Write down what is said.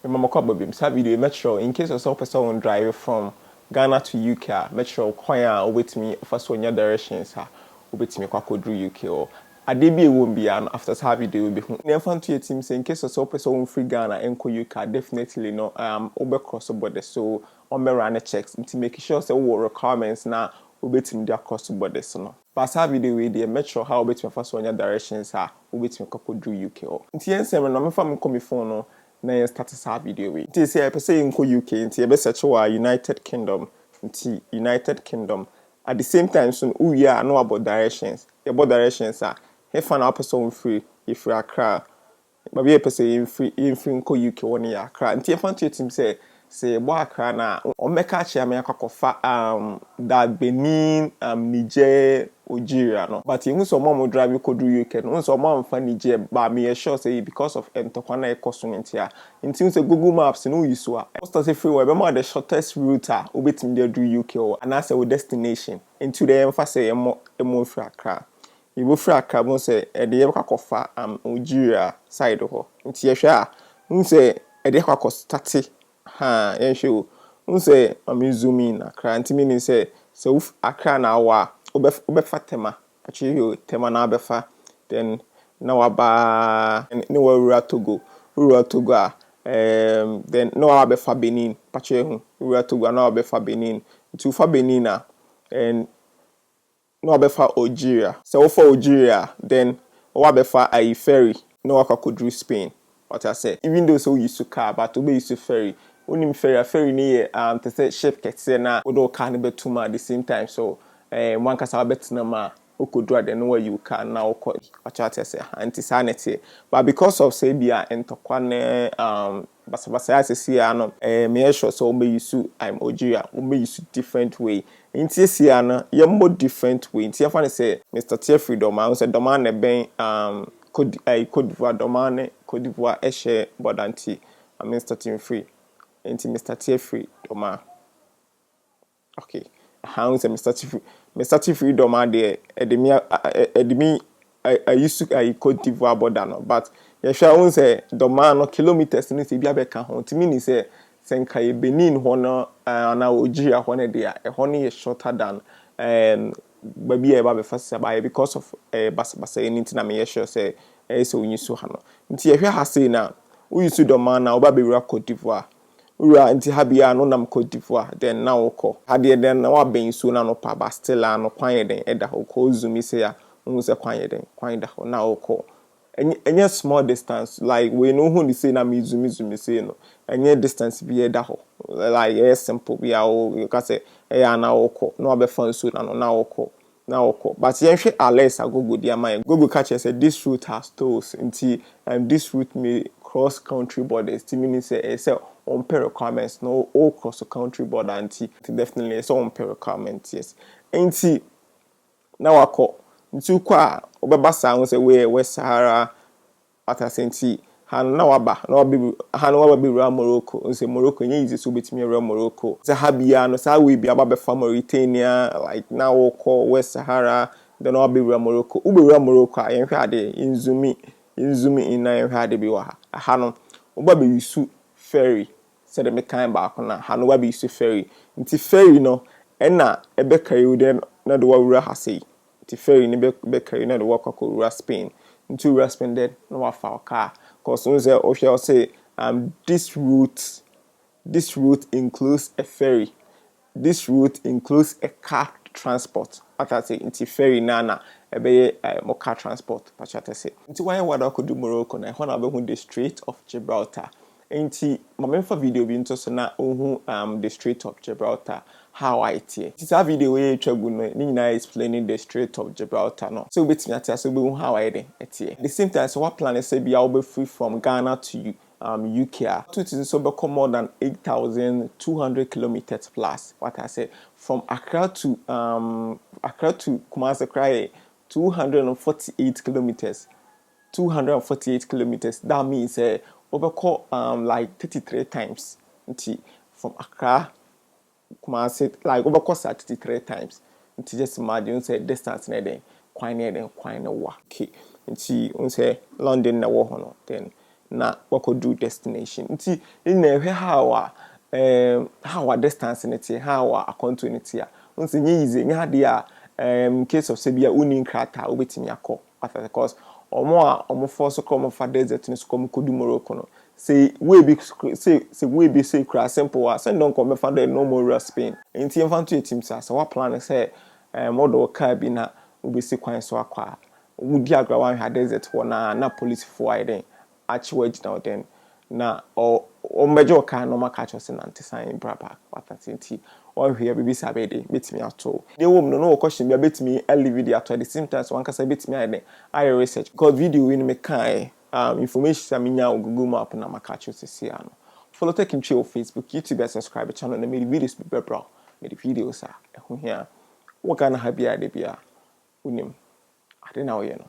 Remember, this video, make sure in case yourself person drive from Ghana to UK, make sure choir with me first one your directions with me kwako UK or adebi won't be an after this video will be never to your team say in case yourself person free Ghana and UK definitely no over cross the border so on me run checks to make sure say what requirements now with me across the border so no. But this video we dey make sure how with me first one your directions with me kwako UK or. Nti say me no me fa me come phone no. Na start this video we. Nti say I say in UK nti be search wa United Kingdom nti United Kingdom at the same time so we are know about directions. About directions he fan up person free if you Accra. But we person in free nko UK one ya Accra. Nti fan to team say bo Accra na o make a chia me akwakofa that Benin Niger Nigeria no but you so mom drive you could do UK no so mom fan Niger but me sure say because of entokwana economy ntia say Google Maps no use so just say free we be the shortest route obetim dey do UK or and as a destination into the emphasis emo free Accra you go free Accra mo say e dey akwakofa Nigeria side ho ntia hwe a say e dey akwakosta yen show say zoom in Accra nti meaning say so Accra na wa obefa tema actually tema na abefa then na waba ni wa Togo then no abefa Benin actually hu Togo na abefa Benin to fa Benin and no abefa Algeria so for Algeria then abefa a ferry no akakudru Spain what I say even though so use car but obe use ferry unim ferry ni to say ship ketse na odo car ni betuma at the same time so one kasa betina ma okodua de no where you can now call achate say anti sanity but because of say bia entokwane basa asesi no me sure so me use Algeria me use different way nti esi na ye mo different way nti afa say Mr. Tier Freedom I say doma na ben Côte d'Ivoire doma ne Côte d'Ivoire e share bodanti Mr. Tier Free nti Mr. Tier Free doma okay how say Mr. Tier Free doma de edemi I used to Côte d'Ivoire border no but you sure won say doma no kilometers ni say bia be ka ho nti mean say senka e Benin ho no na Algeria ho ne de e ho ne shorter than baby e ba be fast by because of basa anything na me sure say so use so ha no nti ye hwe ha say na we use doma na oba be wura Côte d'Ivoire ura nti habia no nam Côte d'Ivoire then na woko hade den na wa ben so na no pa ba still no kwan den eda ho ko zumi say ya unu se kwan da ho na woko enye small distance like we know who say na me zumi say no enye distance bi eda ho like simple bi you can say na woko no be fan so na woko but yen hwe Alexa Google dia man Google catch say this route has tolls nti this route may cross country borders to mean say on pair requirements no all cross the country border nti definitely so on pair requirements yes nti na wako nti kwa obeba sa say we West Sahara atasenti han na waba na wabi ra Morocco nse Morocco nye easy so betimi ra Morocco say habia no say we bia ba fa Mauritania like na wako West Sahara then wabi ra Morocco ube ra Morocco yen hwe ade inzumi na yen hwe ade bi wa ha no oba be yusu ferry said the kind back na ha no wabi yusu ferry nti ferry no na ebe carry den na do wura ha sei nti ferry ni be carry na do wakako wura Spain nti wura Spain den no wa fa car cause we say this route includes a ferry. This route includes a car transport. What I say, nti ferry nana ebe mo car transport. What I say. Nti why wada could do Morocco na ho na be hu the Strait of Gibraltar. Nti my video bi nto so na ohu the Strait of Gibraltar. How I tie. This a video we twagu no ni nyina explaining the Strait of Gibraltar no. So betimi ati so be how I dey tie. The same time so what plan is say bia we be free from Ghana to UK. So it is so be more than 8,200 kilometers plus. What I say from Accra to Kumasi cry 248 kilometers. 248 kilometers. That means over like 33 times. From Accra Kumasi like over cost 33 times. Nti just imagine say distance na den kwan na wa. Okay. Nti say London na wo ho no then na wakɔdu destination nti na ɛhwɛ how a distance ne te how a akwantu ne te a nti nye easy nye hade a in case of say bia uni nkrata obetimi akɔ because omo force come for desert ne so come kodu Morocco no say we be say kra simple a send don come for the no more Spain nti emfa to etim sa wa plan say model car bi na obesi kwan so akwa wudi agra wan ha desert ho na police for iden achiwa gina den na o mejo car no maka cho se nante sign braba watanti on hwe bibi sabede betimi ato de wom no question bia betimi early video ato at the same time so one kasa betimi iden I research because video we me kai information sa minya Google map na maka cho se sia no follow take him on Facebook YouTube and subscribe channel na me videos be bebra me the videos a ho hia wo kana ha bia de bia unim ade na wo ye no